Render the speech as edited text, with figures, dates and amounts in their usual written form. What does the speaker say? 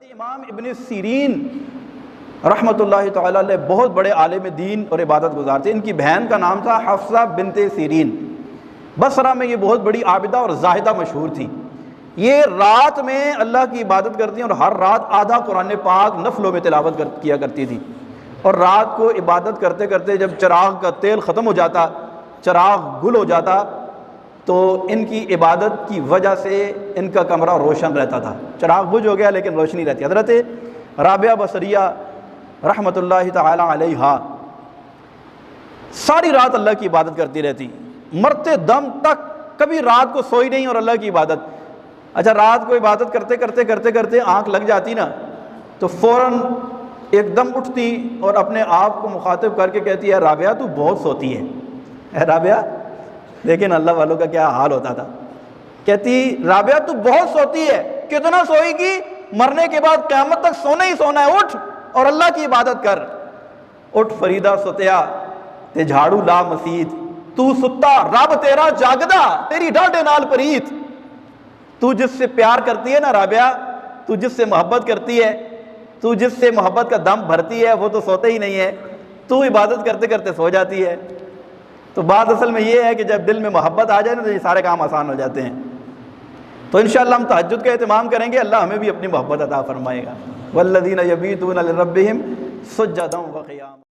امام ابن سیرین رحمۃ اللہ تعالیٰ علیہ بہت بڑے عالم دین اور عبادت گزار تھے۔ ان کی بہن کا نام تھا حفصہ بنت سیرین۔ بصرہ میں یہ بہت بڑی عابدہ اور زاہدہ مشہور تھی۔ یہ رات میں اللہ کی عبادت کرتی ہیں اور ہر رات آدھا قرآن پاک نفلوں میں تلاوت کیا کرتی تھی، اور رات کو عبادت کرتے کرتے جب چراغ کا تیل ختم ہو جاتا، چراغ گل ہو جاتا، تو ان کی عبادت کی وجہ سے ان کا کمرہ روشن رہتا تھا۔ چراغ بجھ ہو گیا لیکن روشنی رہتی۔ حضرت رابعہ بصریہ رحمۃ اللہ تعالی علیہا ساری رات اللہ کی عبادت کرتی رہتی، مرتے دم تک کبھی رات کو سوئی نہیں اور اللہ کی عبادت۔ اچھا، رات کو عبادت کرتے آنکھ لگ جاتی نا تو فوراً ایک دم اٹھتی اور اپنے آپ کو مخاطب کر کے کہتی ہے رابعہ تو بہت سوتی ہے۔ اے رابعہ، لیکن اللہ والوں کا کیا حال ہوتا تھا، کہتی رابعہ تو بہت سوتی ہے، کتنا سوئے گی، مرنے کے بعد قیامت تک سونا ہی سونا ہے، اٹھ اور اللہ کی عبادت کر۔ اٹھ فریدہ ستیا تے جھاڑو لا مسیت، تو ستا رب تیرا جاگدا، تیری ڈاڈے نال پریت۔ تو جس سے پیار کرتی ہے نا رابعہ، تو جس سے محبت کرتی ہے، تو جس سے محبت کا دم بھرتی ہے، وہ تو سوتے ہی نہیں ہے، تو عبادت کرتے کرتے سو جاتی ہے۔ تو بات اصل میں یہ ہے کہ جب دل میں محبت آ جائے نا تو یہ سارے کام آسان ہو جاتے ہیں۔ تو انشاءاللہ ہم تہجد کا اہتمام کریں گے، اللہ ہمیں بھی اپنی محبت عطا فرمائے گا۔ والذین یبیتون لربہم سجدا وقیاما۔